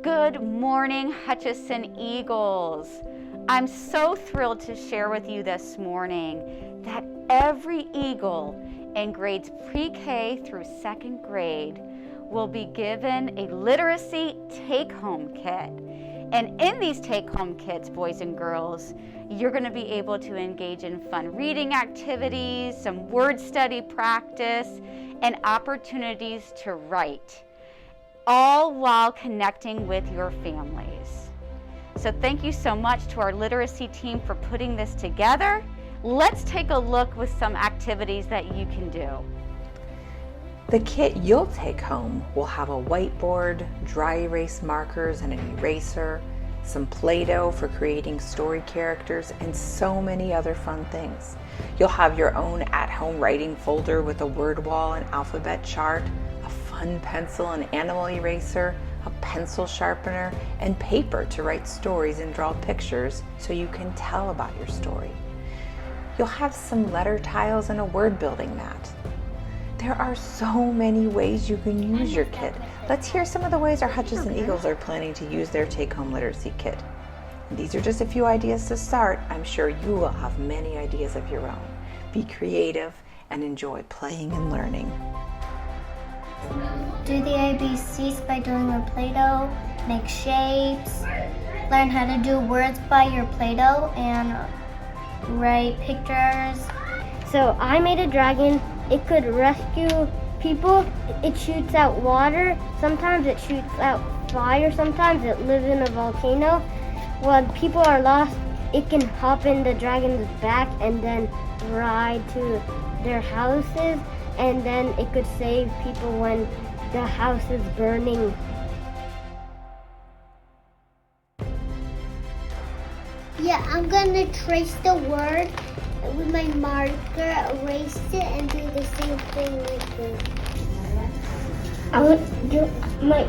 Good morning, Hutchinson Eagles. I'm so thrilled to share with you this morning that every Eagle in grades pre-K through second grade will be given a literacy take-home kit. And in these take-home kits, boys and girls, you're going to be able to engage in fun reading activities, some word study practice, and opportunities to write, all while connecting with your families. So thank you so much to our literacy team for putting this together. Let's take a look with some activities that you can do. The kit you'll take home will have a whiteboard, dry erase markers and an eraser, some Play-Doh for creating story characters, and so many other fun things. You'll have your own at-home writing folder with a word wall and alphabet chart, a fun pencil and animal eraser, a pencil sharpener, and paper to write stories and draw pictures so you can tell about your story. You'll have some letter tiles and a word building mat. There are so many ways you can use your kit. Let's hear some of the ways our Hutchinson Eagles are planning to use their take-home literacy kit. And these are just a few ideas to start. I'm sure you will have many ideas of your own. Be creative and enjoy playing and learning. Do the ABCs by doing your Play-Doh, make shapes, learn how to do words by your Play-Doh, and write pictures. So I made a dragon. It could rescue people. It shoots out water. Sometimes it shoots out fire. Sometimes it lives in a volcano. When people are lost, it can hop in the dragon's back and then ride to their houses. And then it could save people when the house is burning. Yeah, I'm gonna trace the word with my marker, erase it, and do the same thing like this. I would do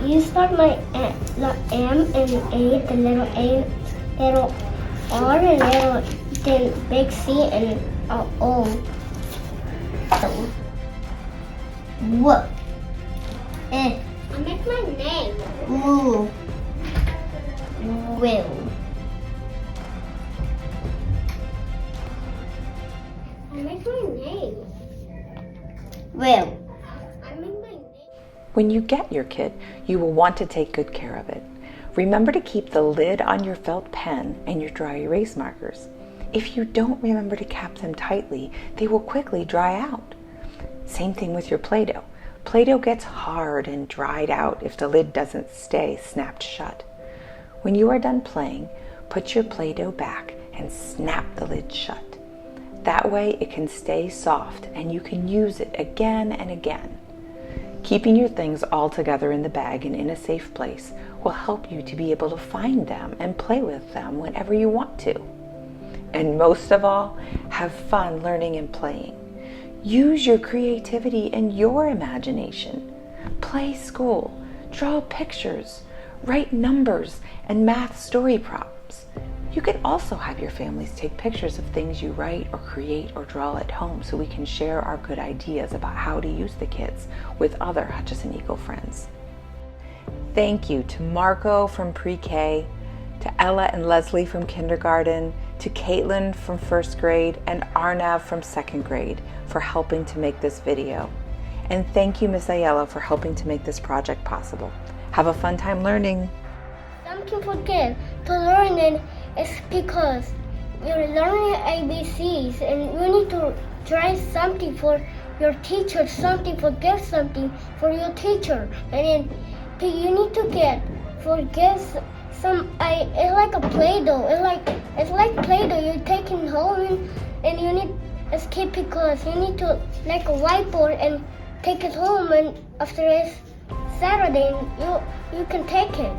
you start the M and A, the little A, little R, and then big C and O. Whoa. I make my name. Woo. Will. I make my name. Will. I make my name. When you get your kit, you will want to take good care of it. Remember to keep the lid on your felt pen and your dry erase markers. If you don't remember to cap them tightly, they will quickly dry out. Same thing with your Play-Doh. Play-Doh gets hard and dried out if the lid doesn't stay snapped shut. When you are done playing, put your Play-Doh back and snap the lid shut. That way it can stay soft and you can use it again and again. Keeping your things all together in the bag and in a safe place will help you to be able to find them and play with them whenever you want to. And most of all, have fun learning and playing. Use your creativity and your imagination. Play school, draw pictures, write numbers and math story props. You could also have your families take pictures of things you write or create or draw at home so we can share our good ideas about how to use the kits with other Hutchinson Eagle friends. Thank you to Marco from pre-K, to Ella and Leslie from kindergarten, to Caitlin from first grade, and Arnav from second grade for helping to make this video. And thank you, Miss Ayala, for helping to make this project possible. Have a fun time learning. Something for kids to learn it is because you're learning ABCs and you need to try something for your teacher, something for gift, something for your teacher, and then you need to get for gifts. It's like a Play-Doh. It's like Play-Doh. You're taking home and you need escape because you need to like a whiteboard and take it home, and after it's Saturday you can take it.